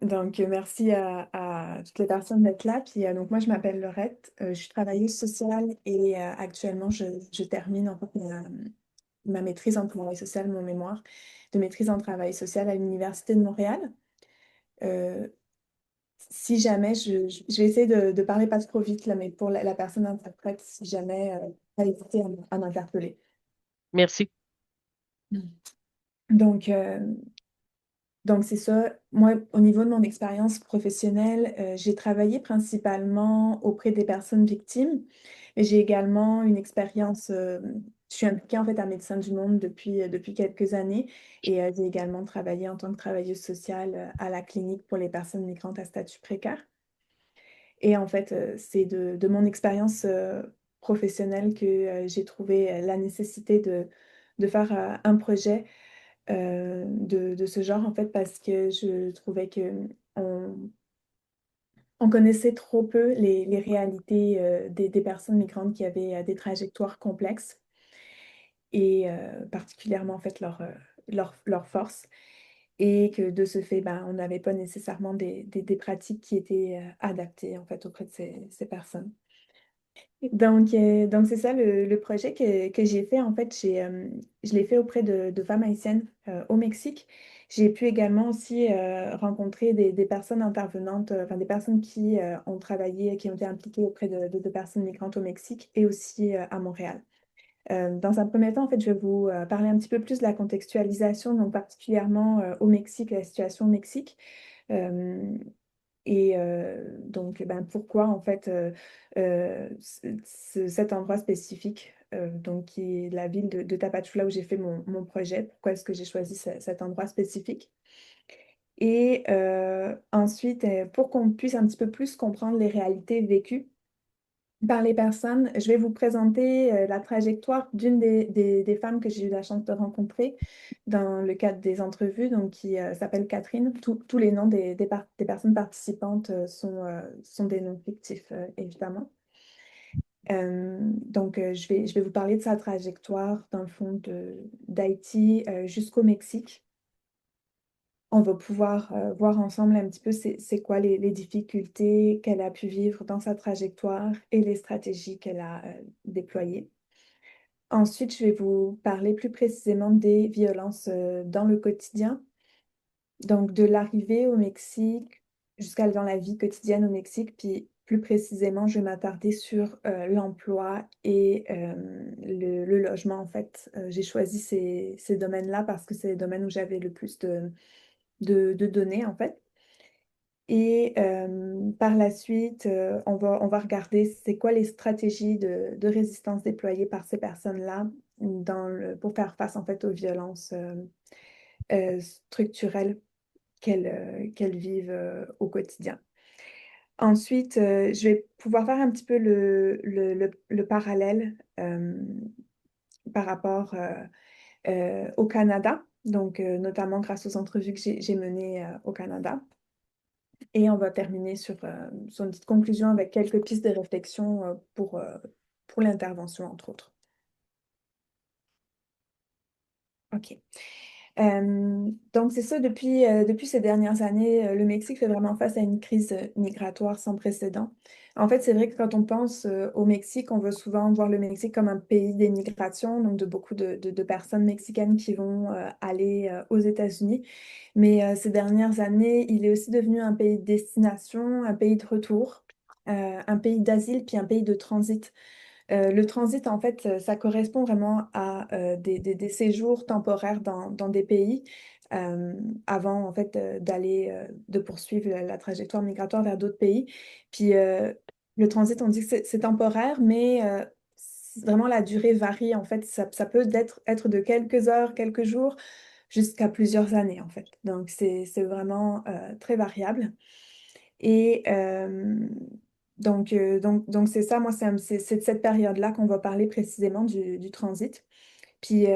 Donc, merci à toutes les personnes d'être là. Puis, donc, moi, je m'appelle Laurette. Je suis travailleuse sociale et actuellement, je termine en fait ma maîtrise en travail social, mon mémoire de maîtrise en travail social à l'Université de Montréal. Euh, Si jamais, je vais essayer de parler pas trop vite, là, mais pour la personne interprète, si jamais, pas hésiter à m'interpeller. Merci. Donc, Donc, c'est ça. Moi, au niveau de mon expérience professionnelle, j'ai travaillé principalement auprès des personnes victimes, mais j'ai également une expérience, je suis impliquée en fait à Médecins du Monde depuis quelques années et j'ai également travaillé en tant que travailleuse sociale à la clinique pour les personnes migrantes à statut précaire. Et en fait, c'est de mon expérience professionnelle que j'ai trouvé la nécessité de faire un projet de ce genre, en fait, parce que je trouvais que on, on connaissait trop peu les réalités des personnes migrantes qui avaient des trajectoires complexes et particulièrement, en fait, leur force. Et que de ce fait, ben, on n'avait pas nécessairement des pratiques qui étaient adaptées, en fait, auprès de ces personnes. Donc c'est ça le projet que j'ai fait. En fait, je l'ai fait auprès de femmes haïtiennes au Mexique. J'ai pu également aussi rencontrer des personnes intervenantes, enfin des personnes qui ont travaillé, qui ont été impliquées auprès de personnes migrantes au Mexique et aussi à Montréal. Dans un premier temps, en fait, je vais vous parler un petit peu plus de la contextualisation, donc particulièrement au Mexique, la situation au Mexique. Euh, et donc, ben, pourquoi en fait cet endroit spécifique, donc qui est la ville de Tapachula où j'ai fait mon projet, pourquoi est-ce que j'ai choisi cet endroit spécifique? Et ensuite, pour qu'on puisse un petit peu plus comprendre les réalités vécues par les personnes, je vais vous présenter la trajectoire d'une des femmes que j'ai eu la chance de rencontrer dans le cadre des entrevues, donc qui s'appelle Catherine. Tous les noms des personnes participantes sont des noms fictifs, évidemment. Donc, je vais vous parler de sa trajectoire, dans le fond, d'Haïti jusqu'au Mexique. On va pouvoir voir ensemble un petit peu c'est quoi les difficultés qu'elle a pu vivre dans sa trajectoire et les stratégies qu'elle a déployées. Ensuite, je vais vous parler plus précisément des violences dans le quotidien, donc de l'arrivée au Mexique jusqu'à dans la vie quotidienne au Mexique, puis plus précisément, je vais m'attarder sur l'emploi et le logement en fait. J'ai choisi ces domaines-là parce que c'est les domaines où j'avais le plus de données en fait. Et par la suite, on va regarder c'est quoi les stratégies de résistance déployées par ces personnes-là pour faire face en fait aux violences structurelles qu'elles vivent au quotidien. Ensuite, je vais pouvoir faire un petit peu le parallèle par rapport au Canada, donc notamment grâce aux entrevues que j'ai menées au Canada. Et on va terminer sur une petite conclusion avec quelques pistes de réflexion pour l'intervention, entre autres. OK. Donc, c'est ça, depuis ces dernières années, le Mexique fait vraiment face à une crise migratoire sans précédent. En fait, c'est vrai que quand on pense au Mexique, on veut souvent voir le Mexique comme un pays d'émigration, donc de beaucoup de personnes mexicaines qui vont aller aux États-Unis. Mais ces dernières années, il est aussi devenu un pays de destination, un pays de retour, un pays d'asile, puis un pays de transit. Le transit, en fait, ça correspond vraiment à des séjours temporaires dans des pays avant, en fait, de poursuivre la trajectoire migratoire vers d'autres pays. Puis le transit, on dit que c'est temporaire, mais vraiment la durée varie. En fait, ça peut être de quelques heures, quelques jours, jusqu'à plusieurs années, en fait. Donc, c'est vraiment très variable. Et donc c'est ça, moi, c'est de cette période-là qu'on va parler précisément du transit. Puis,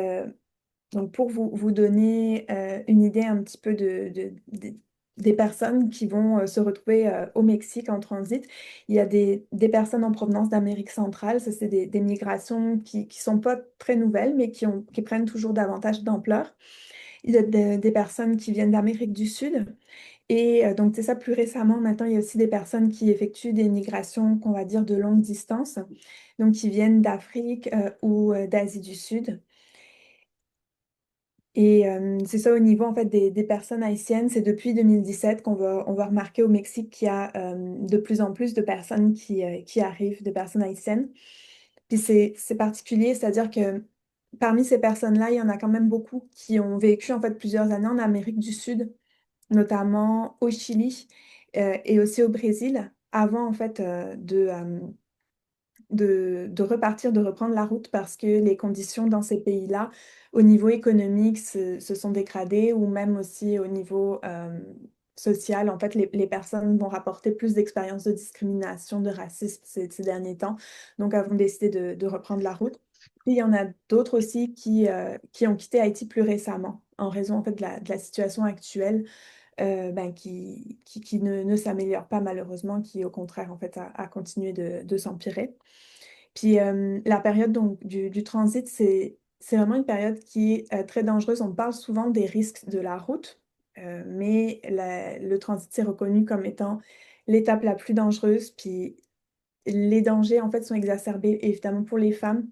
donc pour vous donner une idée un petit peu des personnes qui vont se retrouver au Mexique en transit, il y a des personnes en provenance d'Amérique centrale. Ça, c'est des migrations qui ne sont pas très nouvelles, mais qui prennent toujours davantage d'ampleur. Il y a des personnes qui viennent d'Amérique du Sud Et donc c'est ça, plus récemment, maintenant, il y a aussi des personnes qui effectuent des migrations, qu'on va dire, de longue distance, donc qui viennent d'Afrique, ou d'Asie du Sud. Et c'est ça au niveau, en fait, des personnes haïtiennes. C'est depuis 2017 qu'on va remarquer au Mexique qu'il y a, de plus en plus de personnes qui arrivent, de personnes haïtiennes. Puis c'est particulier, c'est-à-dire que parmi ces personnes-là, il y en a quand même beaucoup qui ont vécu, en fait, plusieurs années en Amérique du Sud, notamment au Chili, et aussi au Brésil, avant, en fait, de repartir, de reprendre la route parce que les conditions dans ces pays-là, au niveau économique, se sont dégradées, ou même aussi au niveau social. En fait, les personnes vont rapporter plus d'expériences de discrimination, de racisme ces derniers temps. Donc, elles vont décider de reprendre la route. Puis, il y en a d'autres aussi qui ont quitté Haïti plus récemment, en raison, en fait, de la situation actuelle, ben, qui ne s'améliore pas, malheureusement, qui, au contraire, en fait, a continué de s'empirer. Puis la période donc du transit, c'est vraiment une période qui est très dangereuse. On parle souvent des risques de la route, mais le transit, c'est reconnu comme étant l'étape la plus dangereuse. Puis les dangers, en fait, sont exacerbés évidemment pour les femmes,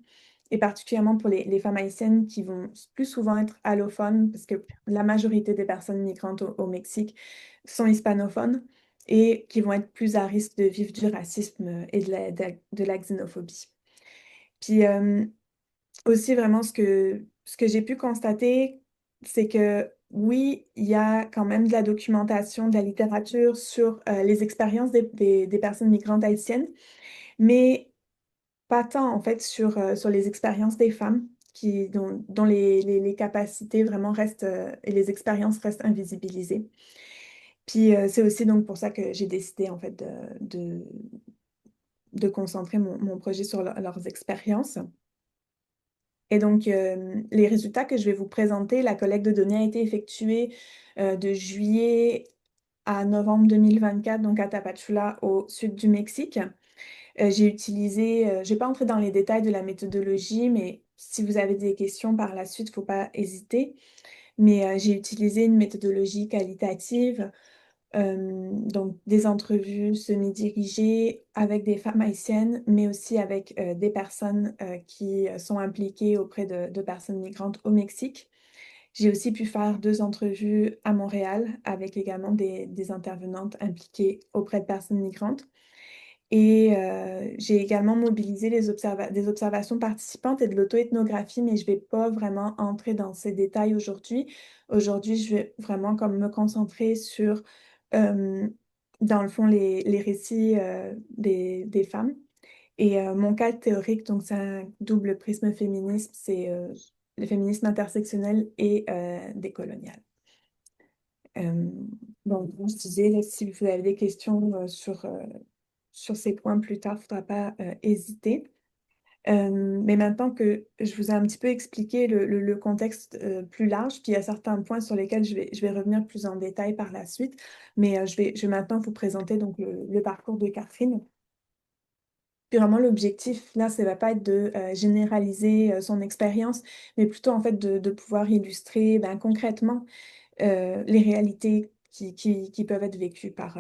et particulièrement pour les femmes haïtiennes qui vont plus souvent être allophones, parce que la majorité des personnes migrantes au Mexique sont hispanophones, et qui vont être plus à risque de vivre du racisme, et de la xénophobie. Puis aussi, vraiment, ce que j'ai pu constater, c'est que oui, il y a quand même de la documentation, de la littérature sur les expériences des personnes migrantes haïtiennes, mais pas tant, en fait, sur les expériences des femmes, dont les capacités vraiment restent, et les expériences restent invisibilisées. Puis c'est aussi donc pour ça que j'ai décidé, en fait, de concentrer mon projet sur leurs expériences. Et donc, les résultats que je vais vous présenter, la collecte de données a été effectuée de juillet à novembre 2024, donc à Tapachula, au sud du Mexique. J'ai utilisé, je vais pas entrer dans les détails de la méthodologie, mais si vous avez des questions par la suite, faut pas hésiter. Mais j'ai utilisé une méthodologie qualitative, donc des entrevues semi-dirigées avec des femmes haïtiennes, mais aussi avec des personnes qui sont impliquées auprès de personnes migrantes au Mexique. J'ai aussi pu faire 2 entrevues à Montréal avec également des intervenantes impliquées auprès de personnes migrantes. Et j'ai également mobilisé des observations participantes et de l'auto-ethnographie, mais je vais pas vraiment entrer dans ces détails aujourd'hui. Aujourd'hui, je vais vraiment comme me concentrer sur, hem, dans le fond, les récits, des femmes. Et mon cadre théorique, donc c'est un double prisme féminisme, c'est, le féminisme intersectionnel et décolonial. Hem, donc je disais, là, si vous avez des questions, sur ces points plus tard, il ne faudra pas hésiter. Mais maintenant que je vous ai un petit peu expliqué le contexte plus large, puis il y a certains points sur lesquels je vais revenir plus en détail par la suite, mais je vais maintenant vous présenter donc le parcours de Catherine. Puis vraiment l'objectif là, ça va pas être de généraliser son expérience, mais plutôt en fait de pouvoir illustrer, ben, concrètement, les réalités qui peuvent être vécues par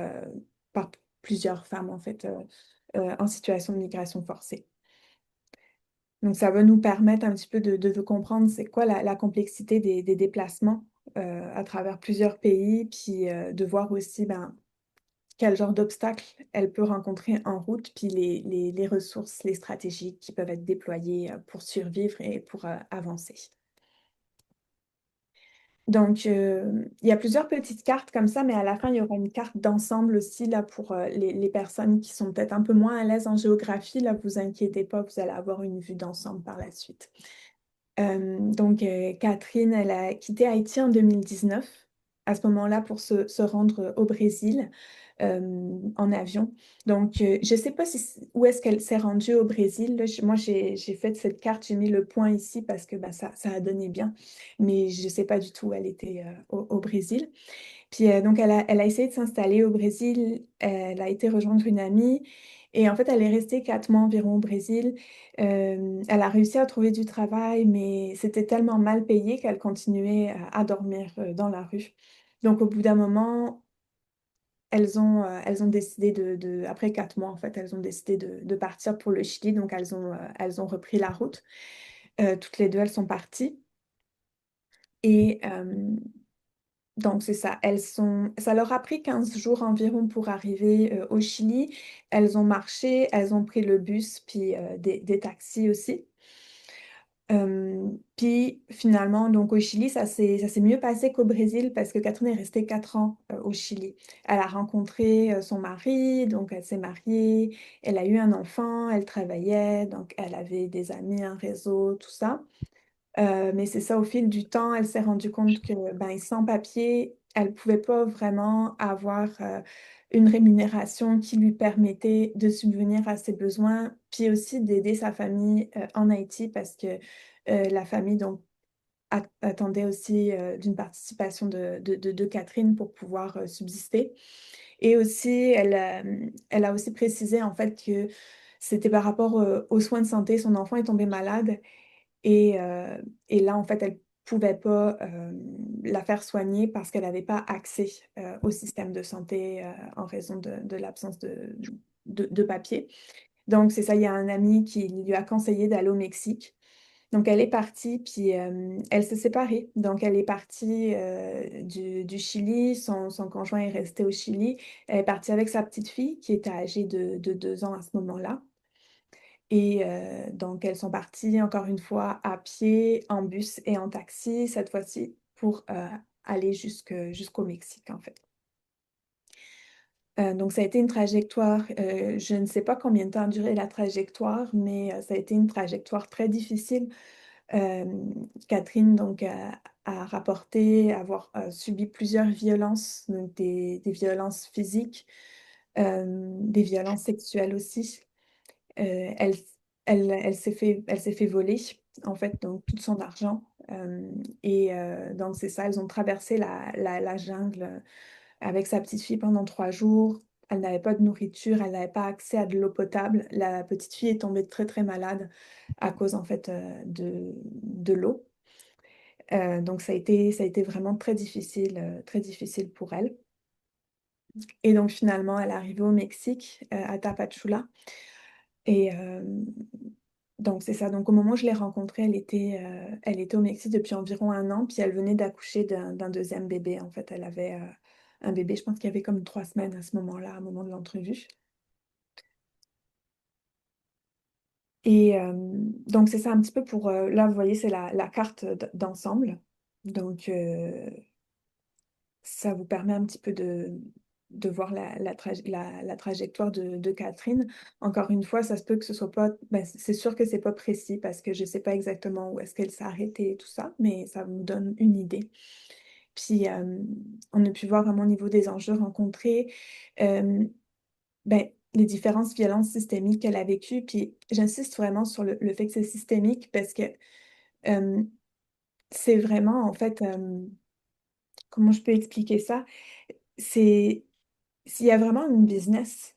plusieurs femmes en fait, en situation de migration forcée. Donc ça va nous permettre un petit peu de comprendre c'est quoi la complexité des déplacements, à travers plusieurs pays, puis, de voir aussi, ben, quel genre d'obstacles elle peut rencontrer en route, puis les ressources, les stratégies qui peuvent être déployées, pour survivre et pour, avancer. Donc, il y a plusieurs petites cartes comme ça, mais à la fin, il y aura une carte d'ensemble aussi là pour, les personnes qui sont peut-être un peu moins à l'aise en géographie. Là, vous inquiétez pas, vous allez avoir une vue d'ensemble par la suite. Donc, Catherine, elle a quitté Haïti en 2019, à ce moment-là pour se rendre au Brésil, en avion. Donc, je sais pas si où est-ce qu'elle s'est rendue au Brésil, là. Moi, j'ai fait cette carte, j'ai mis le point ici parce que, bah, ça a donné bien, mais je sais pas du tout où elle était, au Brésil. Puis, donc elle a essayé de s'installer au Brésil, elle a été rejoindre une amie, et en fait, elle est restée 4 mois environ au Brésil. Elle a réussi à trouver du travail, mais c'était tellement mal payé qu'elle continuait à dormir, dans la rue. Donc au bout d'un moment, elles ont décidé après 4 mois, en fait, elles ont décidé de partir pour le Chili, donc elles ont repris la route. Toutes les 2, elles sont parties et donc c'est ça, ça leur a pris 15 jours environ pour arriver, au Chili. Elles ont marché, elles ont pris le bus, puis, des taxis aussi. Puis finalement, donc au Chili, ça s'est mieux passé qu'au Brésil parce que Catherine est restée 4 ans, au Chili. Elle a rencontré, son mari, donc elle s'est mariée, elle a eu un enfant, elle travaillait, donc elle avait des amis, un réseau, tout ça. Mais c'est ça, au fil du temps, elle s'est rendue compte que, ben, sans papier, elle pouvait pas vraiment avoir, une rémunération qui lui permettait de subvenir à ses besoins, puis aussi d'aider sa famille, en Haïti parce que, la famille donc attendait aussi, d'une participation de Catherine pour pouvoir, subsister et aussi elle a aussi précisé en fait que c'était par rapport, aux soins de santé. Son enfant est tombé malade et là, en fait, elle pouvait pas, la faire soigner parce qu'elle avait pas accès, au système de santé, en raison de l'absence de papiers. Donc c'est ça, il y a un ami qui lui a conseillé d'aller au Mexique. Donc elle est partie, puis, elle s'est séparée. Donc elle est partie, du Chili, son conjoint est resté au Chili. Elle est partie avec sa petite fille qui était âgée de 2 ans à ce moment-là. Et donc elles sont parties encore une fois à pied, en bus et en taxi, cette fois-ci pour, aller jusqu'au Mexique, en fait. Donc ça a été une trajectoire, je ne sais pas combien de temps a duré la trajectoire, mais ça a été une trajectoire très difficile. Catherine donc a rapporté avoir, subi plusieurs violences, donc des violences physiques, des violences sexuelles aussi. Elle elle s'est fait voler, en fait, donc tout son argent, et donc c'est ça, elles ont traversé la jungle, avec sa petite fille pendant 3 jours. Elle n'avait pas de nourriture, elle n'avait pas accès à de l'eau potable. La petite fille est tombée très, très malade à cause, en fait, de l'eau. Donc ça a été vraiment très difficile pour elle et donc finalement, elle est arrivée au Mexique, à Tapachula. Et donc c'est ça, donc au moment où je l'ai rencontrée, elle était au Mexique depuis environ 1 an, puis elle venait d'accoucher d'un 2e bébé, en fait. Elle avait, un bébé, je pense qu'il y avait comme 3 semaines à ce moment-là, au moment de l'entrevue et donc c'est ça un petit peu pour, là, vous voyez, c'est la carte d'ensemble. Donc ça vous permet un petit peu de voir la trajectoire de Catherine. Encore une fois, ça se peut que ce soit pas c'est sûr que c'est pas précis parce que je sais pas exactement où est-ce qu'elle s'est arrêtée et tout ça, mais ça vous donne une idée. Puis, on a pu voir vraiment au niveau des enjeux rencontrés, hem, les différentes violences systémiques qu'elle a vécues. Puis j'insiste vraiment sur le fait que c'est systémique parce que, hem, c'est vraiment en fait, comment je peux expliquer ça? C'est S'il y a vraiment une business,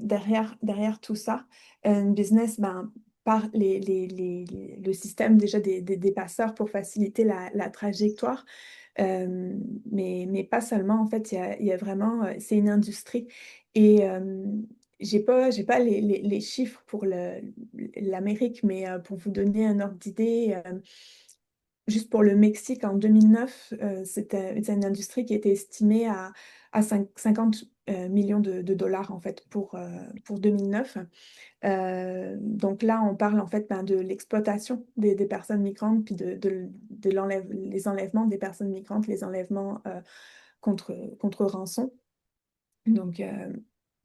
derrière tout ça, une business, par le système déjà des passeurs pour faciliter la trajectoire, mais pas seulement en fait, il y a vraiment, c'est une industrie et j'ai pas les chiffres pour l'Amérique, mais pour vous donner un ordre d'idée, juste pour le Mexique en 2009, c'est une industrie qui était estimée à 50 millions de dollars en fait pour 2009. Donc là, on parle en fait, de l'exploitation des personnes migrantes, puis les enlèvements des personnes migrantes, les enlèvements, contre rançon. Donc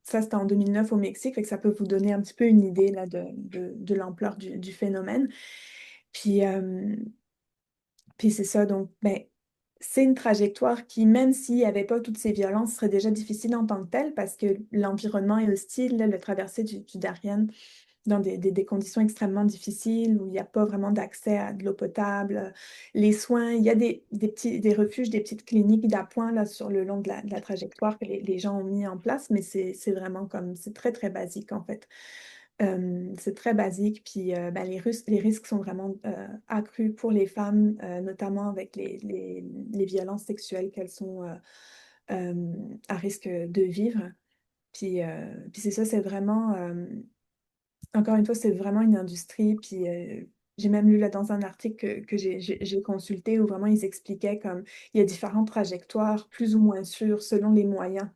ça, c'était en 2009 au Mexique, fait que ça peut vous donner un petit peu une idée là de l'ampleur du phénomène. Puis, puis c'est ça, donc c'est une trajectoire qui, même s'il y avait pas toutes ces violences, serait déjà difficile en tant que telle parce que l'environnement est hostile, là, le traversée du Darien dans des conditions extrêmement difficiles où il y a pas vraiment d'accès à de l'eau potable, les soins. Il y a des refuges, des petites cliniques d'appoint là sur le long de la trajectoire que les gens ont mis en place, mais c'est vraiment comme c'est très, très basique en fait. C'est très basique puis, les risques sont vraiment, accrus pour les femmes, notamment avec les violences sexuelles qu'elles sont, à risque de vivre. Puis c'est ça, c'est vraiment, encore une fois, c'est vraiment une industrie. Puis j'ai même lu là dans un article que j'ai consulté où vraiment ils expliquaient comme il y a différentes trajectoires plus ou moins sûres selon les moyens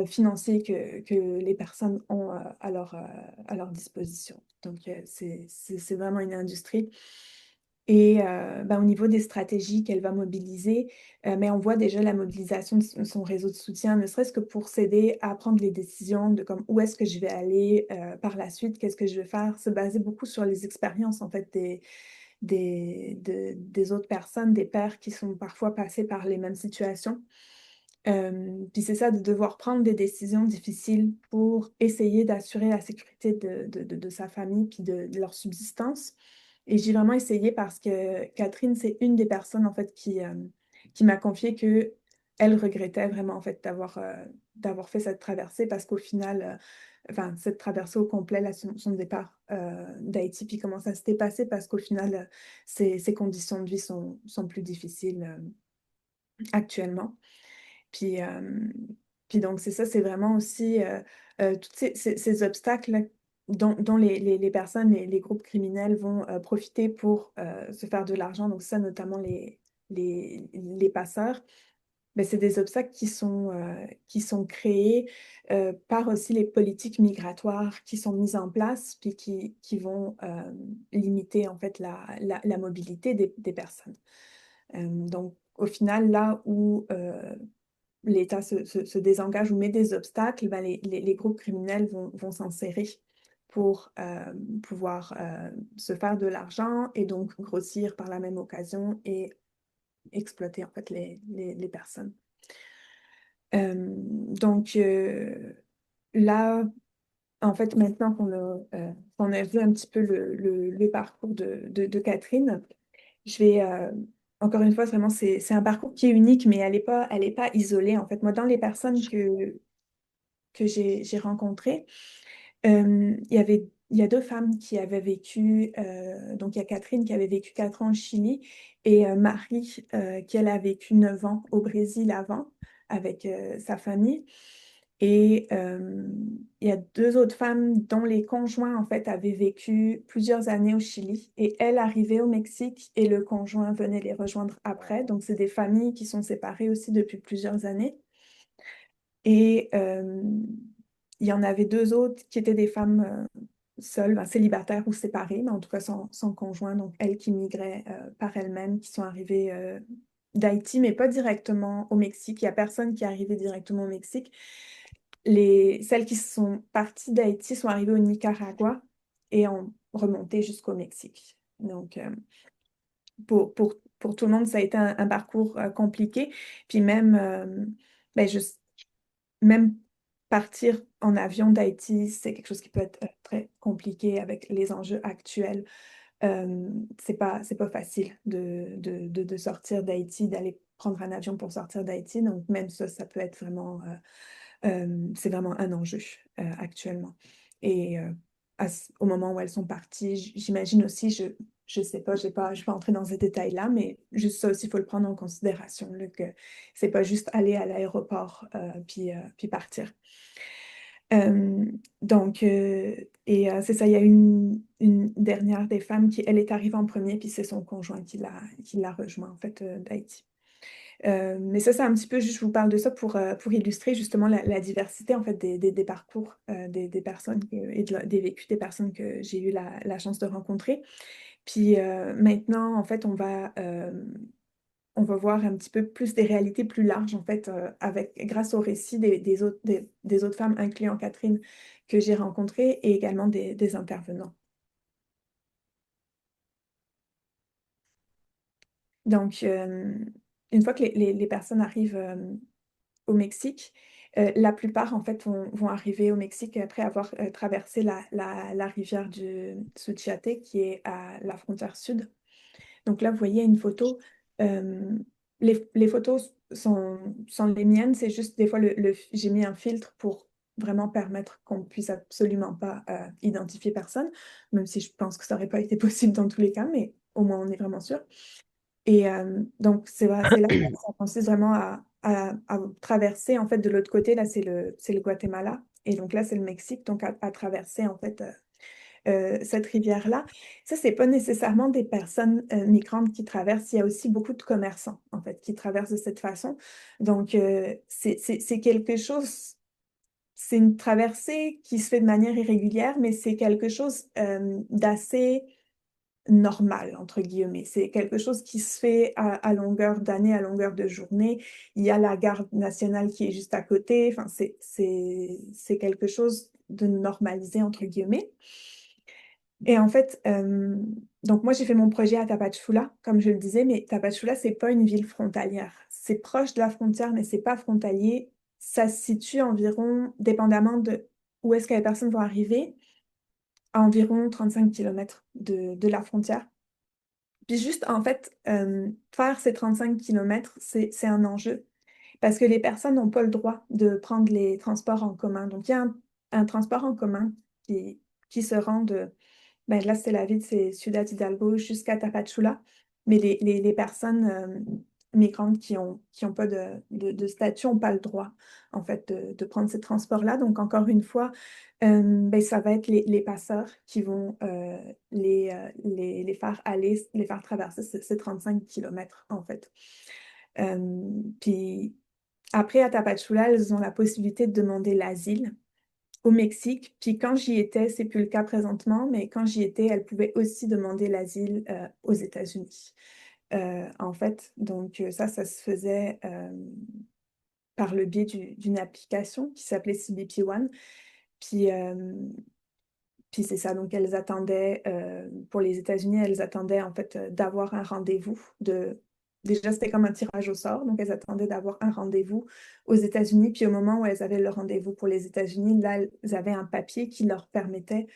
financiers que les personnes ont à leur disposition. Donc c'est vraiment une industrie. Et ben, au niveau des stratégies qu'elle va mobiliser, mais on voit déjà la mobilisation de son réseau de soutien, ne serait-ce que pour s'aider à prendre les décisions de comme où est-ce que je vais aller par la suite, qu'est-ce que je vais faire, se baser beaucoup sur les expériences en fait des autres personnes, des pairs qui sont parfois passés par les mêmes situations. Puis c'est ça, de devoir prendre des décisions difficiles pour essayer d'assurer la sécurité de sa famille puis de leur subsistance. Et j'ai vraiment essayé parce que Catherine, c'est une des personnes en fait qui m'a confié que elle regrettait vraiment en fait d'avoir fait cette traversée parce qu'au final, enfin cette traversée au complet, là, son départ d'Haïti, puis comment ça s'était passé parce qu'au final, ses conditions de vie sont plus difficiles actuellement. Puis, puis donc, c'est ça, c'est vraiment aussi tous ces obstacles dont les personnes, les groupes criminels vont profiter pour se faire de l'argent. Donc, ça, notamment les passeurs. Ben, c'est des obstacles qui sont créés par aussi les politiques migratoires qui sont mises en place, puis qui vont limiter en fait la mobilité des personnes. Donc, au final, là où l'État se désengage ou met des obstacles, ben les groupes criminels vont s'insérer pour pouvoir se faire de l'argent et donc grossir par la même occasion et exploiter en fait les personnes. Donc là, en fait, maintenant qu'on a vu un petit peu le parcours de Catherine, je vais, encore une fois, vraiment, c'est un parcours qui est unique, mais elle est pas isolée. En fait, moi, dans les personnes que j'ai rencontrées, il y a deux femmes qui avaient vécu, donc il y a Catherine qui avait vécu 4 ans au Chili et Marie qui elle a vécu 9 ans au Brésil avant avec sa famille. Et il y a deux autres femmes dont les conjoints en fait avaient vécu plusieurs années au Chili et elles arrivaient au Mexique et le conjoint venait les rejoindre après. Donc c'est des familles qui sont séparées aussi depuis plusieurs années. Et il y en avait deux autres qui étaient des femmes seules, ben, célibataires ou séparées, mais en tout cas sans conjoint, donc elles qui migraient par elles-mêmes, qui sont arrivées d'Haïti, mais pas directement au Mexique. Il n'y a personne qui est arrivé directement au Mexique. Celles qui sont parties d'Haïti sont arrivées au Nicaragua et ont remonté jusqu'au Mexique. Donc, pour tout le monde, ça a été un parcours compliqué. Puis même, ben, même partir en avion d'Haïti, c'est quelque chose qui peut être très compliqué avec les enjeux actuels. C'est pas facile de sortir d'Haïti, d'aller prendre un avion pour sortir d'Haïti. Donc, même ça peut être vraiment, c'est vraiment un enjeu actuellement. Et au moment où elles sont parties, j'imagine aussi, je sais pas, je vais pas entrer dans ces détails-là, mais juste ça aussi, il faut le prendre en considération, là, que c'est pas juste aller à l'aéroport puis partir. Euh, donc, c'est ça, il y a une dernière des femmes qui, elle est arrivée en premier, puis c'est son conjoint qui l'a rejoint, en fait, d'Haïti. Mais ça, c'est un petit peu, juste, je vous parle de ça pour illustrer justement la diversité, en fait, des parcours des personnes et des vécus des personnes que j'ai eu la chance de rencontrer. Puis maintenant, en fait, on va voir un petit peu plus des réalités plus larges, en fait, grâce au récit des autres femmes, incluant Catherine, que j'ai rencontrées, et également des intervenants. Donc, une fois que les personnes arrivent au Mexique, la plupart, en fait, vont arriver au Mexique après avoir traversé la rivière du Suchiate, qui est à la frontière sud. Donc là, vous voyez une photo. euh, les photos sont les miennes, c'est juste des fois, j'ai mis un filtre pour vraiment permettre qu'on puisse absolument pas identifier personne, même si je pense que ça n'aurait pas été possible dans tous les cas, mais au moins on est vraiment sûr. Et donc, c'est là que ça consiste vraiment à traverser, en fait, de l'autre côté, là, c'est le Guatemala et donc là, c'est le Mexique, donc à traverser, en fait, cette rivière-là. Ça, c'est pas nécessairement des personnes, migrantes qui traversent, il y a aussi beaucoup de commerçants, en fait, qui traversent de cette façon. Donc c'est quelque chose, c'est une traversée qui se fait de manière irrégulière, mais c'est quelque chose, d'assez «normal» entre guillemets. C'est quelque chose qui se fait à longueur d'année, à longueur de journée. Il y a la garde nationale qui est juste à côté. Enfin, c'est quelque chose de «normalisé» entre guillemets et en fait, donc moi j'ai fait mon projet à Tapachula, comme je le disais, mais Tapachula, c'est pas une ville frontalière. C'est proche de la frontière, mais c'est pas frontalier. Ça se situe environ, dépendamment de où est-ce que les personnes vont arriver, à environ 35 kilomètres de la frontière. Puis juste, en fait, faire ces 35 kilomètres, c'est un enjeu parce que les personnes n'ont pas le droit de prendre les transports en commun. Donc il y a un transport en commun qui se rend de ben, là, c'est la ville, c'est Ciudad Hidalgo jusqu'à Tapachula. Mais les personnes migrantes qui ont pas de statut n'ont pas le droit, en fait, de prendre ces transports-là. Donc, encore une fois, ben, ça va être les passeurs qui vont les faire aller, les faire traverser ces 35 kilomètres, en fait. Puis après, à Tapachula, elles ont la possibilité de demander l'asile au Mexique. Puis quand j'y étais, c'est plus le cas présentement, mais quand j'y étais, elle pouvait aussi demander l'asile aux États-Unis. En fait, donc ça se faisait par le biais d'une application qui s'appelait CBP One. Puis, puis c'est ça, donc elles attendaient, pour les États-Unis, elles attendaient en fait d'avoir un rendez-vous de... Déjà, c'était comme un tirage au sort, donc elles attendaient d'avoir un rendez-vous aux États-Unis. Puis au moment où elles avaient le rendez-vous pour les États-Unis, là, elles avaient un papier qui leur permettait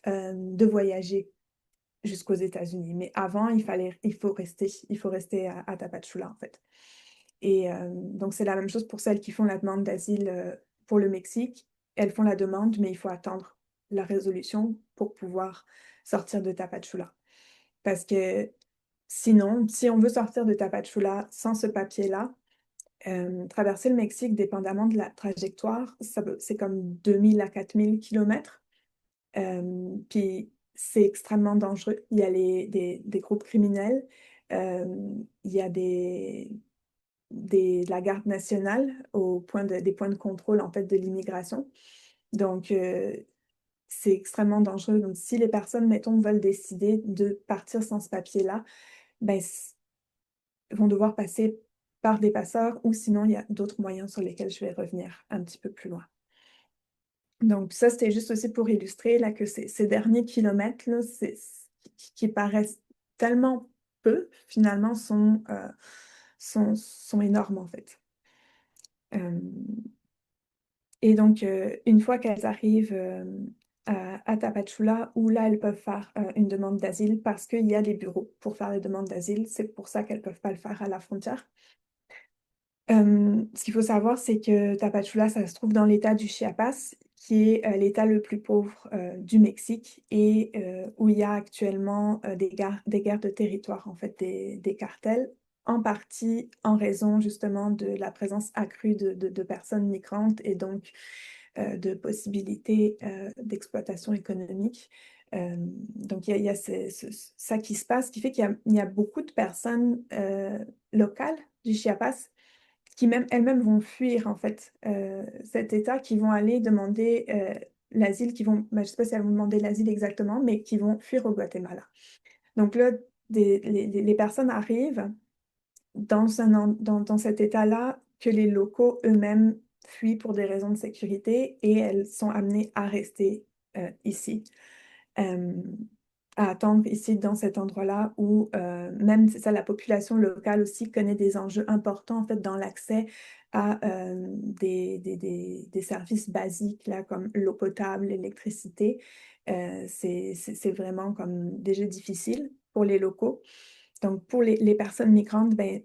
de voyager jusqu'aux États-Unis. Mais avant, il faut rester à Tapachula, en fait. Et donc, c'est la même chose pour celles qui font la demande d'asile pour le Mexique. Elles font la demande, mais il faut attendre la résolution pour pouvoir sortir de Tapachula. Parce que sinon, si on veut sortir de Tapachula sans ce papier-là, traverser le Mexique, dépendamment de la trajectoire, c'est comme 2 000 à 4 000 kilomètres. Puis c'est extrêmement dangereux. Il y a des groupes criminels, il y a de la garde nationale des points de contrôle en fait de l'immigration. Donc c'est extrêmement dangereux. Donc si les personnes, mettons, veulent décider de partir sans ce papier-là, ben, vont devoir passer par des passeurs ou sinon il y a d'autres moyens sur lesquels je vais revenir un petit peu plus loin. Donc ça, c'était juste aussi pour illustrer là, que ces derniers kilomètres-là, qui paraissent tellement peu, finalement, sont énormes en fait. Et donc, une fois qu'elles arrivent à Tapachula, où là, elles peuvent faire une demande d'asile parce qu'il y a des bureaux pour faire les demandes d'asile. C'est pour ça qu'elles ne peuvent pas le faire à la frontière. Ce qu'il faut savoir, c'est que Tapachula, ça se trouve dans l'État du Chiapas, qui est l'État le plus pauvre du Mexique et où il y a actuellement des guerres de territoire, en fait, des cartels, en partie en raison justement de la présence accrue de personnes migrantes et donc de possibilités d'exploitation économique. Donc il y a ça qui se passe, qui fait qu'il y a beaucoup de personnes locales du Chiapas qui même elles-mêmes vont fuir en fait cet État, qui vont aller demander l'asile, je sais pas si elles vont demander l'asile exactement, mais qui vont fuir au Guatemala. Donc là, les personnes arrivent dans cet état-là que les locaux eux-mêmes fuient pour des raisons de sécurité et elles sont amenées à rester ici. Euh, à attendre ici dans cet endroit-là où même c'est ça, la population locale aussi connaît des enjeux importants en fait dans l'accès à des services basiques là, comme l'eau potable, l'électricité. C'est vraiment comme déjà difficile pour les locaux. Donc pour les personnes migrantes, ben,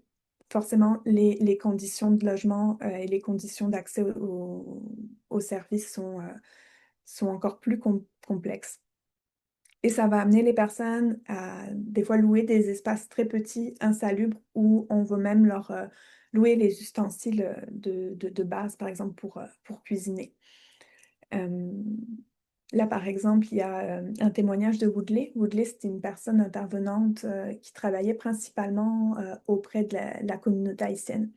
forcément les conditions de logement et les conditions d'accès aux services sont encore plus complexes. Et ça va amener les personnes à des fois louer des espaces très petits, insalubres, où on va même louer les ustensiles de base, par exemple, pour cuisiner. Euh, Là, par exemple, il y a un témoignage de Woodley. Woodley, c'était une personne intervenante qui travaillait principalement auprès de la communauté haïtienne.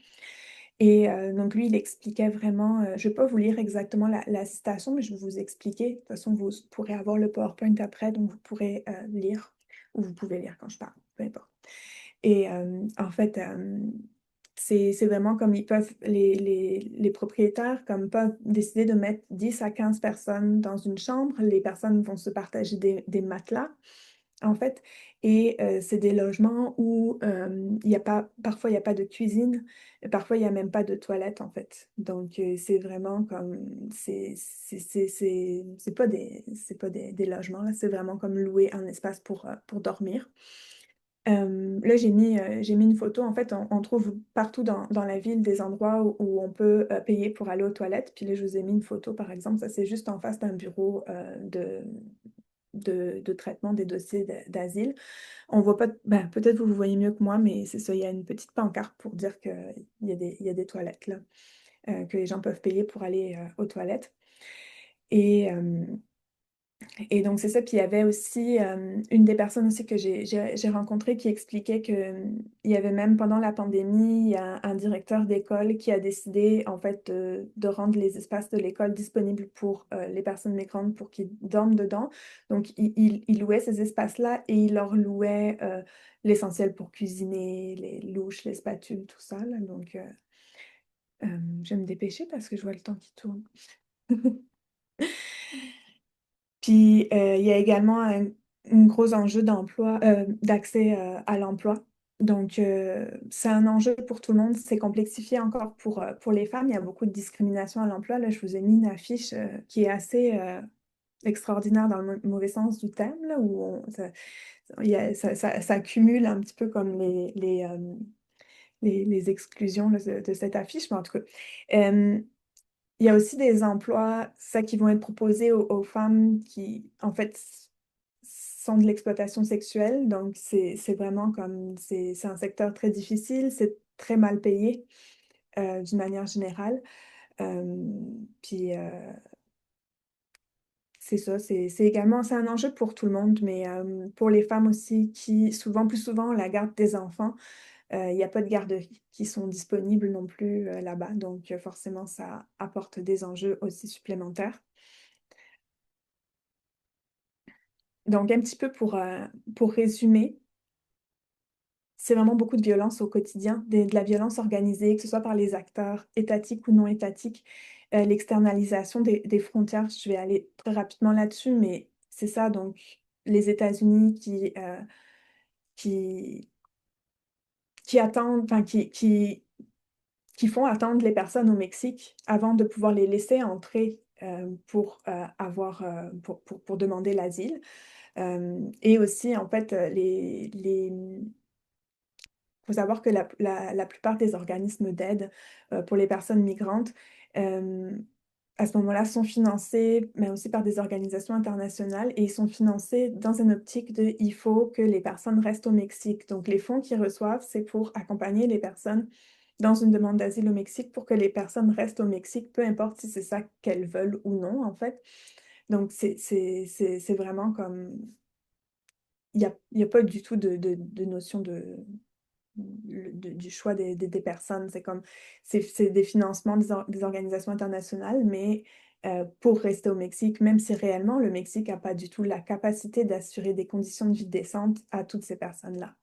Et donc, lui, il expliquait vraiment, je ne vais pas vous lire exactement la citation, mais je vais vous expliquer. De toute façon, vous pourrez avoir le PowerPoint après, donc vous pourrez lire, ou vous pouvez lire quand je parle, peu importe. Et en fait, c'est vraiment comme ils peuvent, les propriétaires comme peuvent décider de mettre 10 à 15 personnes dans une chambre. Les personnes vont se partager des matelas, en fait. Et c'est des logements où il y a pas, parfois il n'y a pas de cuisine, et parfois il n'y a même pas de toilette, en fait. Donc c'est vraiment comme, c'est pas des logements, là, c'est vraiment comme louer un espace pour dormir. Là, j'ai mis une photo. En fait, on trouve partout dans la ville des endroits où on peut payer pour aller aux toilettes. Puis là, je vous ai mis une photo, par exemple. Ça, c'est juste en face d'un bureau de traitement des dossiers d'asile. On voit pas, ben, peut-être vous voyez mieux que moi, mais c'est ça, il y a une petite pancarte pour dire il y a des toilettes là, que les gens peuvent payer pour aller aux toilettes. Et, et donc, c'est ça. Puis il y avait aussi une des personnes aussi que j'ai rencontrées qui expliquait que il y avait même pendant la pandémie, il y a un directeur d'école qui a décidé en fait de rendre les espaces de l'école disponibles pour les personnes migrantes pour qu'ils dorment dedans. Donc, il louait ces espaces-là et il leur louait l'essentiel pour cuisiner, les louches, les spatules, tout ça, là. Donc, je vais me dépêcher parce que je vois le temps qui tourne. Puis, il y a également un gros enjeu d'emploi, d'accès à l'emploi. Donc, c'est un enjeu pour tout le monde. C'est complexifié encore pour les femmes. Il y a beaucoup de discrimination à l'emploi. Là, je vous ai mis une affiche qui est assez extraordinaire dans le mauvais sens du terme, là, où ça cumule un petit peu comme les exclusions là, de cette affiche. Mais en tout cas, il y a aussi des emplois, ça, qui vont être proposés aux femmes qui, en fait, sont de l'exploitation sexuelle. Donc, c'est vraiment comme, c'est un secteur très difficile, c'est très mal payé d'une manière générale. Euh, Puis, c'est ça, c'est également, c'est un enjeu pour tout le monde, mais pour les femmes aussi qui, souvent, plus souvent, la garde des enfants. Il n'y a pas de garderies qui sont disponibles non plus là-bas. Donc, forcément, ça apporte des enjeux aussi supplémentaires. Donc, un petit peu pour résumer, c'est vraiment beaucoup de violence au quotidien, de la violence organisée, que ce soit par les acteurs étatiques ou non étatiques, l'externalisation des frontières. Je vais aller très rapidement là-dessus, mais c'est ça. Donc, les États-Unis qui, qui attendent, enfin, qui font attendre les personnes au Mexique avant de pouvoir les laisser entrer pour pour demander l'asile. Et aussi, en fait, faut savoir que la plupart des organismes d'aide pour les personnes migrantes, euh, à ce moment-là, sont financés, mais aussi par des organisations internationales, et ils sont financés dans une optique de il faut que les personnes restent au Mexique. Donc, les fonds qu'ils reçoivent, c'est pour accompagner les personnes dans une demande d'asile au Mexique pour que les personnes restent au Mexique, peu importe si c'est ça qu'elles veulent ou non, en fait. Donc, c'est vraiment comme... il y a pas du tout de notion du choix des personnes. C'est comme, c'est des financements des organisations internationales, mais pour rester au Mexique, même si réellement le Mexique n'a pas du tout la capacité d'assurer des conditions de vie décentes à toutes ces personnes-là.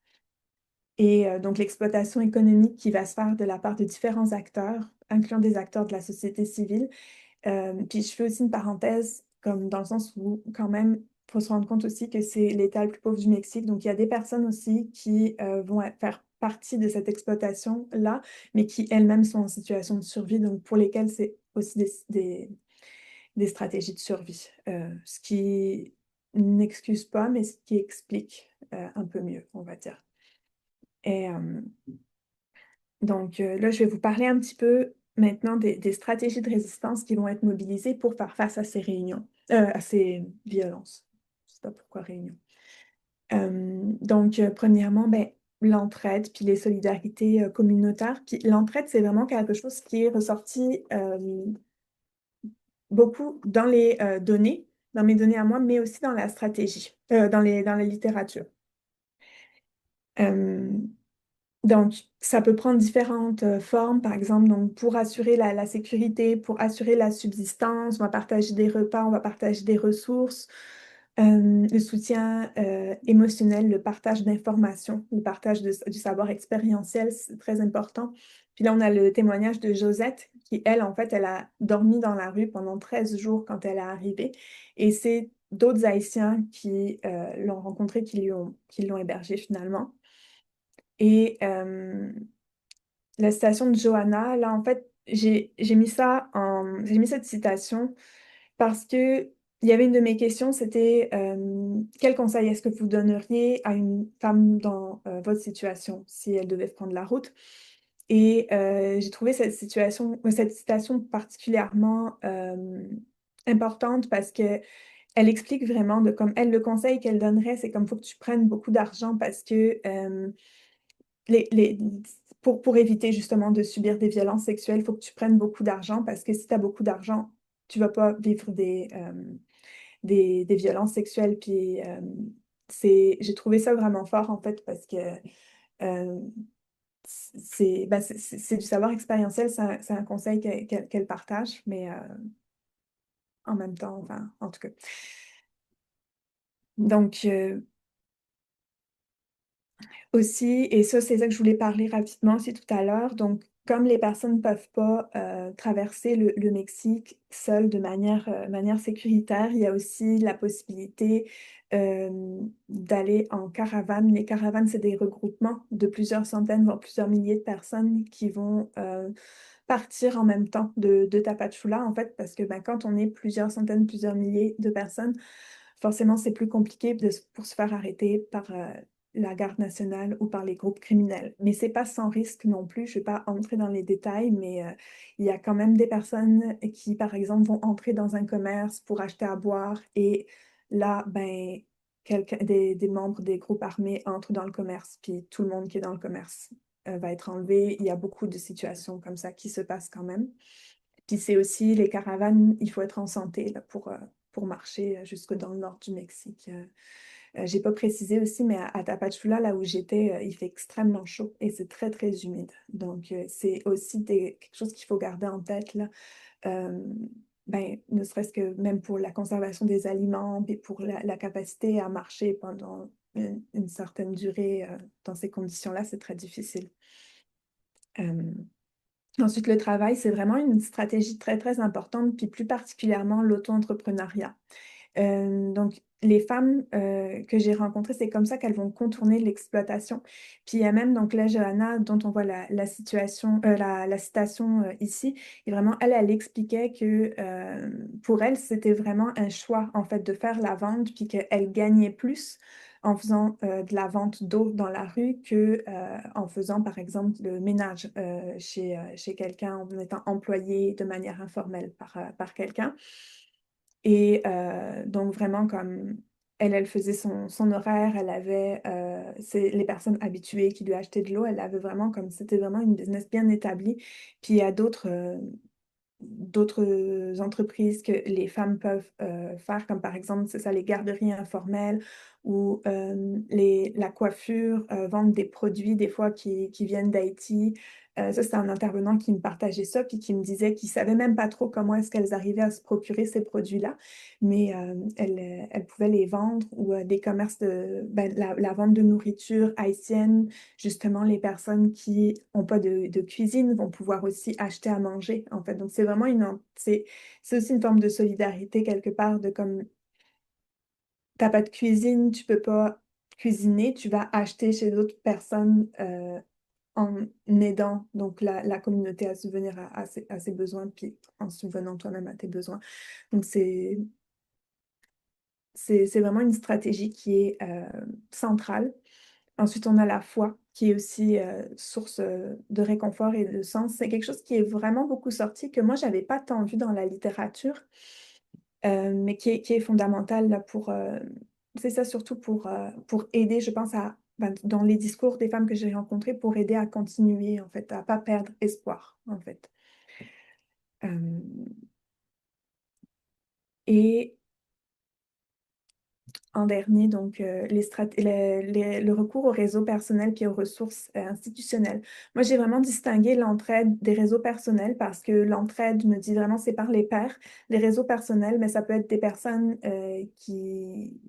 Et donc l'exploitation économique qui va se faire de la part de différents acteurs, incluant des acteurs de la société civile. Puis je fais aussi une parenthèse, comme dans le sens où quand même, il faut se rendre compte aussi que c'est l'État le plus pauvre du Mexique. Donc il y a des personnes aussi qui vont faire partie de cette exploitation-là, mais qui elles-mêmes sont en situation de survie, donc pour lesquelles c'est aussi des stratégies de survie. Ce qui n'excuse pas, mais ce qui explique un peu mieux, on va dire. Et donc là, je vais vous parler un petit peu maintenant des stratégies de résistance qui vont être mobilisées pour faire face à ces réunions, à ces violences. Je ne sais pas pourquoi réunion. Donc, premièrement, ben, l'entraide, puis les solidarités, communautaires. Puis l'entraide, c'est vraiment quelque chose qui est ressorti, beaucoup dans les, données, dans mes données à moi, mais aussi dans la stratégie, dans la littérature. Hem Donc, ça peut prendre différentes, formes. Par exemple, donc pour assurer la sécurité, pour assurer la subsistance, on va partager des repas, on va partager des ressources, le soutien, émotionnel, le partage d'informations, le partage du savoir expérientiel, c'est très important. Puis là, on a le témoignage de Josette qui, elle, en fait, elle a dormi dans la rue pendant 13 jours quand elle est arrivée et c'est d'autres Haïtiens qui, l'ont rencontrée, qui l'ont hébergée finalement. Et la citation de Johanna, là, en fait, j'ai mis cette citation parce qu'il y avait une de mes questions, c'était, quel conseil est-ce que vous donneriez à une femme dans, votre situation, si elle devait prendre la route? Et j'ai trouvé cette citation particulièrement, importante parce qu'elle explique vraiment de comme elle, le conseil qu'elle donnerait, c'est comme: «Faut que tu prennes beaucoup d'argent parce que, les pour éviter justement de subir des violences sexuelles, il faut que tu prennes beaucoup d'argent parce que si tu as beaucoup d'argent, tu vas pas vivre des violences sexuelles». Puis, j'ai trouvé ça vraiment fort en fait parce que, hem, c'est du savoir expérientiel, c'est un conseil qu'elle partage, mais, en même temps, enfin, en tout cas. Donc, aussi, et ça, c'est ça que je voulais parler rapidement aussi tout à l'heure. Donc, comme les personnes ne peuvent pas, traverser le Mexique seules de manière sécuritaire, il y a aussi la possibilité, d'aller en caravane. Les caravanes, c'est des regroupements de plusieurs centaines, voire plusieurs milliers de personnes qui vont, partir en même temps de Tapachula, en fait, parce que, ben, quand on est plusieurs centaines, plusieurs milliers de personnes, forcément, c'est plus compliqué pour se faire arrêter par, la garde nationale ou par les groupes criminels. Mais c'est pas sans risque non plus, je vais pas entrer dans les détails, mais, il y a quand même des personnes qui, par exemple, vont entrer dans un commerce pour acheter à boire et là, ben, des membres des groupes armés entrent dans le commerce, puis tout le monde qui est dans le commerce, va être enlevé. Il y a beaucoup de situations comme ça qui se passent quand même. Puis c'est aussi les caravanes, il faut être en santé là pour marcher, jusque dans le nord du Mexique. J'ai pas précisé aussi, mais à Tapachula, là où j'étais, il fait extrêmement chaud et c'est très, très humide. Donc, c'est aussi quelque chose qu'il faut garder en tête là. Hem, ben, ne serait-ce que même pour la conservation des aliments, puis pour la capacité à marcher pendant une certaine durée, dans ces conditions-là, c'est très difficile. Hem Ensuite, le travail, c'est vraiment une stratégie très, très importante, puis plus particulièrement l'auto-entrepreneuriat. Donc les femmes, que j'ai rencontrées, c'est comme ça qu'elles vont contourner l'exploitation. Puis il y a même donc là, Johanna, dont on voit la citation, ici, et vraiment elle expliquait que, pour elle, c'était vraiment un choix, en fait, de faire la vente, puis qu'elle gagnait plus en faisant, de la vente d'eau dans la rue que, en faisant, par exemple, le ménage, chez quelqu'un, en étant employée de manière informelle par quelqu'un. Et donc vraiment comme elle faisait son horaire, elle avait, c'est les personnes habituées qui lui achetaient de l'eau, elle avait vraiment comme c'était vraiment une business bien établie. Puis il y a d'autres entreprises que les femmes peuvent, faire, comme par exemple, c'est ça, les garderies informelles ou, la coiffure, vendre des produits des fois qui viennent d'Haïti. Ça, c'est un intervenant qui me partageait ça, puis qui me disait qu'il savait même pas trop comment est-ce qu'elles arrivaient à se procurer ces produits-là, mais, elles pouvaient les vendre ou, des commerces la vente de nourriture haïtienne. Justement, les personnes qui ont pas de cuisine vont pouvoir aussi acheter à manger, en fait. Donc c'est vraiment c'est aussi une forme de solidarité quelque part de comme tu as pas de cuisine, tu peux pas cuisiner, tu vas acheter chez d'autres personnes, en aidant donc la communauté à subvenir à ses besoins, puis en subvenant toi-même à tes besoins. Donc c'est vraiment une stratégie qui est, centrale. Ensuite, on a la foi qui est aussi, source, de réconfort et de sens. C'est quelque chose qui est vraiment beaucoup sorti, que moi j'avais pas tant vu dans la littérature, mais qui est fondamental là c'est ça surtout pour aider, je pense, à ben, dans les discours des femmes que j'ai rencontrées pour aider à continuer, en fait, à pas perdre espoir, en fait. Euh, et en dernier, donc, le recours aux réseaux personnels puis aux ressources institutionnelles. Moi, j'ai vraiment distingué l'entraide des réseaux personnels parce que l'entraide, je me dis vraiment, c'est par les pairs. Les réseaux personnels, mais ça peut être des personnes qui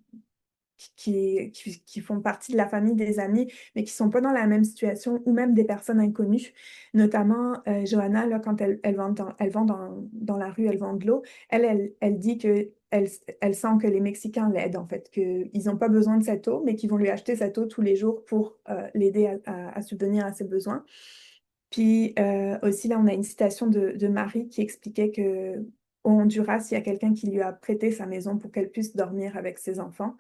font partie de la famille des amis, mais qui sont pas dans la même situation, ou même des personnes inconnues. Notamment, Johanna, là, quand elle vend dans la rue, elle vend de l'eau, elle dit que elle sent que les Mexicains l'aident, en fait, qu'ils n'ont pas besoin de cette eau, mais qu'ils vont lui acheter cette eau tous les jours pour l'aider à subvenir à ses besoins. Puis aussi, là, on a une citation de Marie qui expliquait que au Honduras, il y a quelqu'un qui lui a prêté sa maison pour qu'elle puisse dormir avec ses enfants.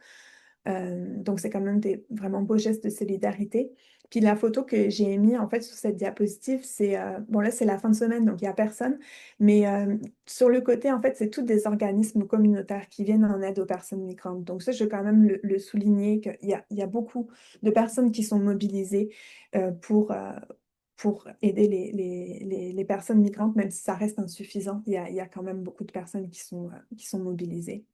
Donc, c'est quand même des vraiment beaux gestes de solidarité. Puis la photo que j'ai mis en fait sur cette diapositive, c'est bon là c'est la fin de semaine donc il n'y a personne, mais sur le côté en fait c'est tous des organismes communautaires qui viennent en aide aux personnes migrantes. Donc ça je veux quand même le souligner qu'il y a beaucoup de personnes qui sont mobilisées pour aider les personnes migrantes, même si ça reste insuffisant, il y a quand même beaucoup de personnes qui sont mobilisées.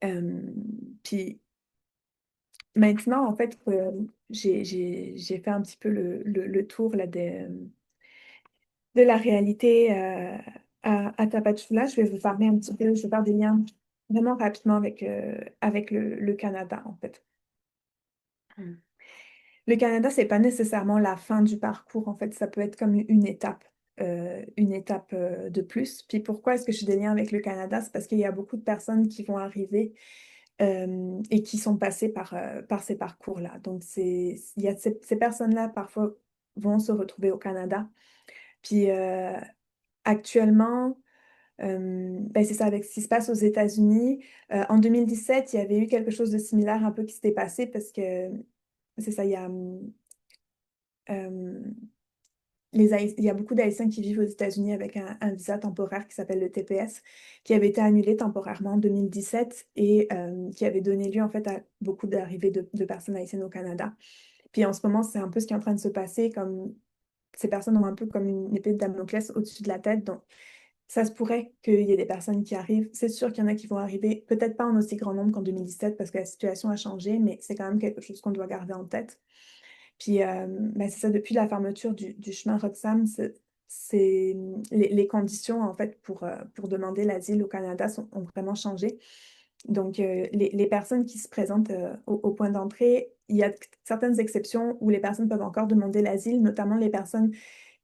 Euh, puis maintenant, en fait, j'ai fait un petit peu le tour là, de la réalité à Tapachula. Je vais vous parler un petit peu, je vais faire des liens vraiment rapidement avec le Canada, en fait. Mm. Le Canada, c'est pas nécessairement la fin du parcours, en fait, ça peut être comme une étape de plus. Puis pourquoi est-ce que je fais des liens avec le Canada? C'est parce qu'il y a beaucoup de personnes qui vont arriver et qui sont passées par ces parcours-là. Donc, il y a ces personnes-là, parfois, vont se retrouver au Canada. Puis, actuellement, ben, c'est ça, avec ce qui se passe aux États-Unis. En 2017, il y avait eu quelque chose de similaire un peu qui s'était passé parce que, c'est ça, euh, il y a beaucoup d'Haïtiens qui vivent aux États-Unis avec un visa temporaire qui s'appelle le TPS, qui avait été annulé temporairement en 2017 et qui avait donné lieu en fait à beaucoup d'arrivées de personnes haïtiennes au Canada. Puis en ce moment, c'est un peu ce qui est en train de se passer, comme ces personnes ont un peu comme une épée de Damoclès au-dessus de la tête. Donc, ça se pourrait qu'il y ait des personnes qui arrivent. C'est sûr qu'il y en a qui vont arriver, peut-être pas en aussi grand nombre qu'en 2017 parce que la situation a changé, mais c'est quand même quelque chose qu'on doit garder en tête. Puis, ben, c'est ça, depuis la fermeture du chemin Roxham, les conditions, en fait, pour demander l'asile au Canada ont vraiment changé. Donc, les personnes qui se présentent au point d'entrée, il y a certaines exceptions où les personnes peuvent encore demander l'asile, notamment les personnes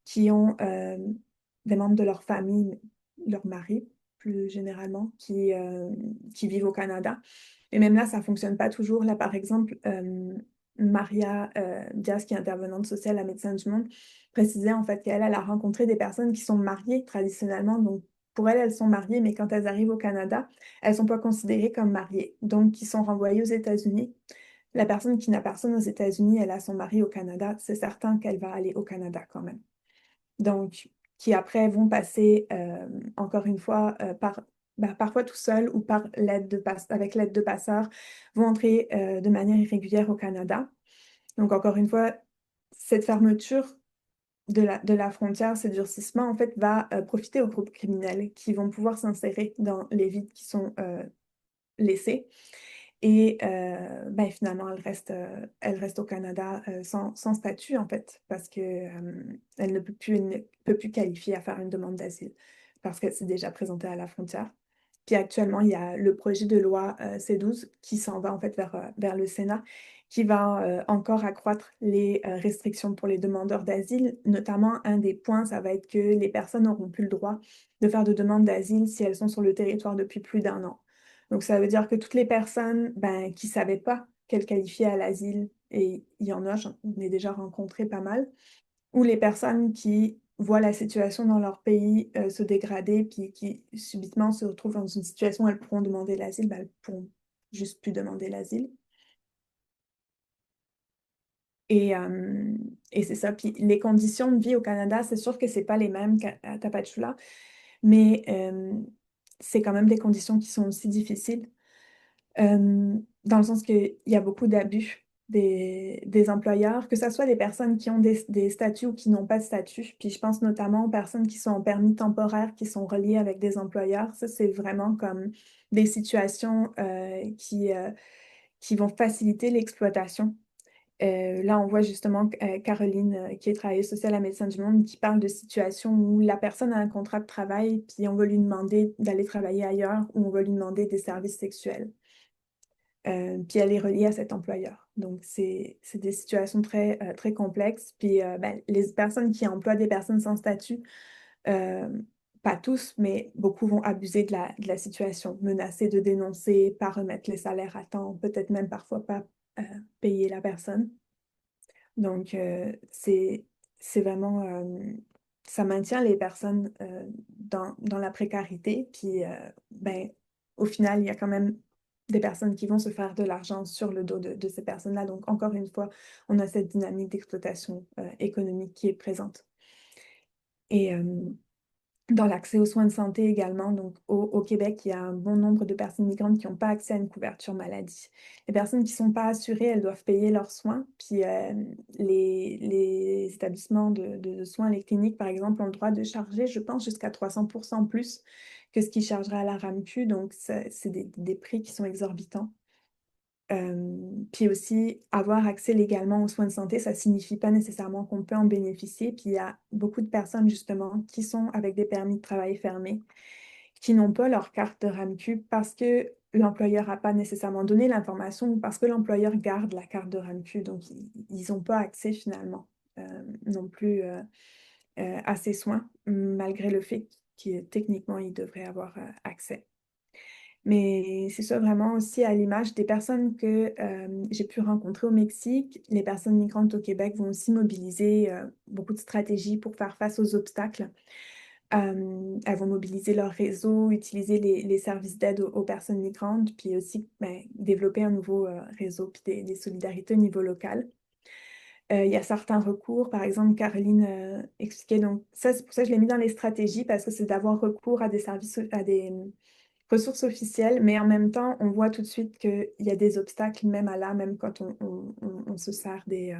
qui ont des membres de leur famille, leur mari, plus généralement, qui vivent au Canada. Et même là, ça ne fonctionne pas toujours. Là, par exemple, Maria Diaz, qui est intervenante sociale à Médecins du Monde, précisait en fait qu'elle a rencontré des personnes qui sont mariées traditionnellement. Donc, pour elles, elles sont mariées, mais quand elles arrivent au Canada, elles ne sont pas considérées comme mariées. Donc, ils sont renvoyées aux États-Unis. La personne qui n'a personne aux États-Unis, elle a son mari au Canada. C'est certain qu'elle va aller au Canada quand même. Donc, qui après vont passer, encore une fois, parfois tout seul ou avec l'aide de passeurs, vont entrer de manière irrégulière au Canada. Donc, encore une fois, cette fermeture de la frontière, ce durcissement, en fait, va profiter aux groupes criminels qui vont pouvoir s'insérer dans les vides qui sont laissés. Et ben, finalement, elle reste au Canada sans statut, en fait, parce qu'elle elle ne peut plus qualifier à faire une demande d'asile parce qu'elle s'est déjà présentée à la frontière. Puis actuellement, il y a le projet de loi C12 qui s'en va en fait vers le Sénat, qui va encore accroître les restrictions pour les demandeurs d'asile. Notamment, un des points, ça va être que les personnes n'auront plus le droit de faire de demande d'asile si elles sont sur le territoire depuis plus d'un an. Donc, ça veut dire que toutes les personnes ben, qui ne savaient pas qu'elles qualifiaient à l'asile, et il y en a, j'en ai déjà rencontré pas mal, ou les personnes qui voient la situation dans leur pays se dégrader, puis qui subitement se retrouvent dans une situation où elles pourront demander l'asile, ben, elles pourront juste plus demander l'asile. Et, euh, et c'est ça. Puis les conditions de vie au Canada, c'est sûr que c'est pas les mêmes qu'à Tapachula, mais c'est quand même des conditions qui sont aussi difficiles. Dans le sens qu'il y a beaucoup d'abus des employeurs, que ce soit des personnes qui ont des statuts ou qui n'ont pas de statut. Puis je pense notamment aux personnes qui sont en permis temporaire, qui sont reliées avec des employeurs. Ça, c'est vraiment comme des situations qui vont faciliter l'exploitation. Là, on voit justement Caroline, qui est travailleuse sociale à Médecins du Monde, qui parle de situations où la personne a un contrat de travail, puis on va lui demander d'aller travailler ailleurs, ou on va lui demander des services sexuels. Puis elle est reliée à cet employeur. Donc, c'est des situations très complexes. Puis, ben, les personnes qui emploient des personnes sans statut, euh, pas tous, mais beaucoup vont abuser de la situation, menacer de dénoncer, pas remettre les salaires à temps, peut-être même parfois pas euh, payer la personne. Donc, c'est vraiment, ça maintient les personnes dans la précarité. Puis, ben, au final, il y a quand même des personnes qui vont se faire de l'argent sur le dos de ces personnes-là. Donc, encore une fois, on a cette dynamique d'exploitation économique qui est présente. Et dans l'accès aux soins de santé également, donc au Québec, il y a un bon nombre de personnes migrantes qui n'ont pas accès à une couverture maladie. Les personnes qui ne sont pas assurées, elles doivent payer leurs soins. Puis les établissements de soins, les cliniques, par exemple, ont le droit de charger, je pense, jusqu'à 300% plus que ce qu'ils chargeraient à la RAMQ. Donc, c'est des prix qui sont exorbitants. Puis aussi, avoir accès légalement aux soins de santé, ça signifie pas nécessairement qu'on peut en bénéficier. Puis il y a beaucoup de personnes justement qui sont avec des permis de travail fermés, qui n'ont pas leur carte de RAMQ parce que l'employeur n'a pas nécessairement donné l'information ou parce que l'employeur garde la carte de RAMQ. Donc, ils n'ont pas accès finalement non plus à ces soins, malgré le fait que techniquement, ils devraient avoir accès. Mais c'est ça vraiment aussi à l'image des personnes que j'ai pu rencontrer au Mexique. Les personnes migrantes au Québec vont aussi mobiliser beaucoup de stratégies pour faire face aux obstacles. Elles vont mobiliser leur réseau, utiliser les services d'aide aux personnes migrantes, puis aussi ben, développer un nouveau réseau, puis des solidarités au niveau local. Il y a certains recours, par exemple, Caroline expliquait, donc ça, c'est pour ça que je l'ai mis dans les stratégies, parce que c'est d'avoir recours à des services, à des ressources officielles, mais en même temps, on voit tout de suite qu'il y a des obstacles, même à là, même quand on se sert des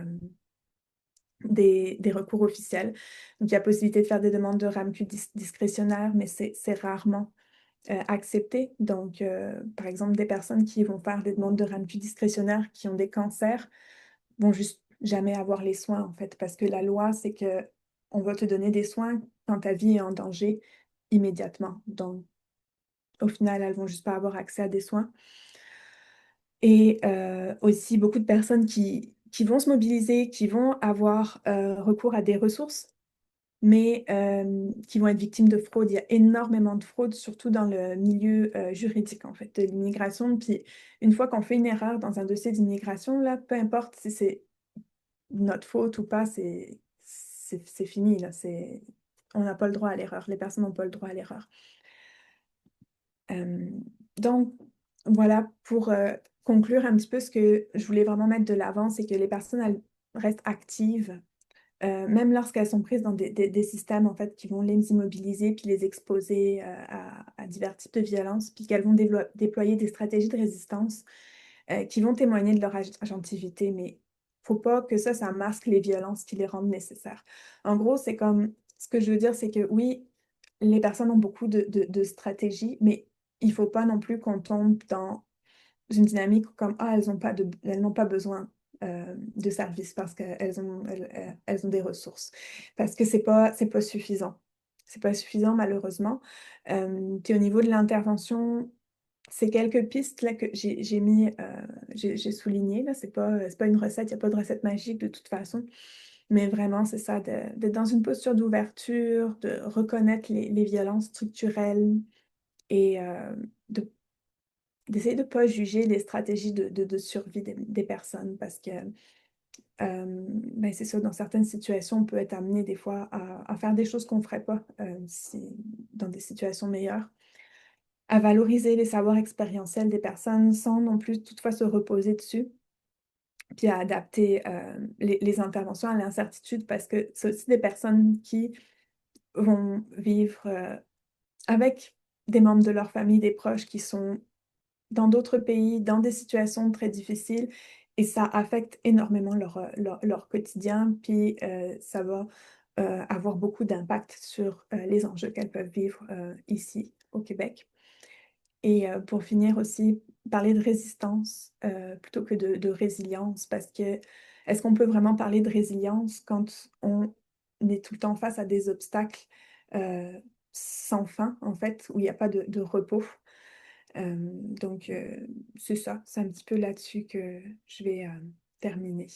recours officiels. Donc, il y a possibilité de faire des demandes de RAMQ discrétionnaires, mais c'est rarement accepté. Donc, par exemple, des personnes qui vont faire des demandes de RAMQ discrétionnaires qui ont des cancers vont juste jamais avoir les soins, en fait, parce que la loi, c'est que on va te donner des soins quand ta vie est en danger immédiatement. Donc, au final, elles vont juste pas avoir accès à des soins. Et aussi beaucoup de personnes qui vont se mobiliser, qui vont avoir recours à des ressources, mais qui vont être victimes de fraude. Il y a énormément de fraude, surtout dans le milieu juridique, en fait, de l'immigration. Puis une fois qu'on fait une erreur dans un dossier d'immigration, là, peu importe si c'est notre faute ou pas, c'est fini, là. On n'a pas le droit à l'erreur. Les personnes n'ont pas le droit à l'erreur. Euh, donc, voilà, pour conclure un petit peu ce que je voulais vraiment mettre de l'avant, c'est que les personnes, elles restent actives, même lorsqu'elles sont prises dans des systèmes, en fait, qui vont les immobiliser, puis les exposer à divers types de violences, puis qu'elles vont déployer des stratégies de résistance qui vont témoigner de leur agentivité, mais faut pas que ça masque les violences qui les rendent nécessaires. En gros, c'est comme, ce que je veux dire, c'est que oui, les personnes ont beaucoup de stratégies, mais il faut pas non plus qu'on tombe dans une dynamique comme, ah, elles n'ont pas besoin de services parce elles ont des ressources. Parce que c'est pas suffisant. C'est pas suffisant, malheureusement. Puis au niveau de l'intervention, c'est quelques pistes là, que j'ai soulignées. Là. C'est pas une recette, il n'y a pas de recette magique de toute façon. Mais vraiment, c'est ça, d'être dans une posture d'ouverture, de reconnaître les violences structurelles et d'essayer de ne pas juger les stratégies de survie des personnes parce que ben c'est ça, dans certaines situations, on peut être amené des fois à faire des choses qu'on ne ferait pas dans des situations meilleures, à valoriser les savoirs expérientiels des personnes sans non plus toutefois se reposer dessus, puis à adapter les interventions à l'incertitude parce que c'est aussi des personnes qui vont vivre avec des membres de leur famille, des proches qui sont dans d'autres pays, dans des situations très difficiles et ça affecte énormément leur quotidien, puis, ça va, avoir beaucoup d'impact sur, les enjeux qu'elles peuvent vivre, ici, au Québec. Et pour finir aussi, parler de résistance, plutôt que de résilience parce que est-ce qu'on peut vraiment parler de résilience quand on est tout le temps face à des obstacles, heu, sans fin en fait, où il y a pas de repos? Donc c'est ça, c'est un petit peu là-dessus que je vais, terminer.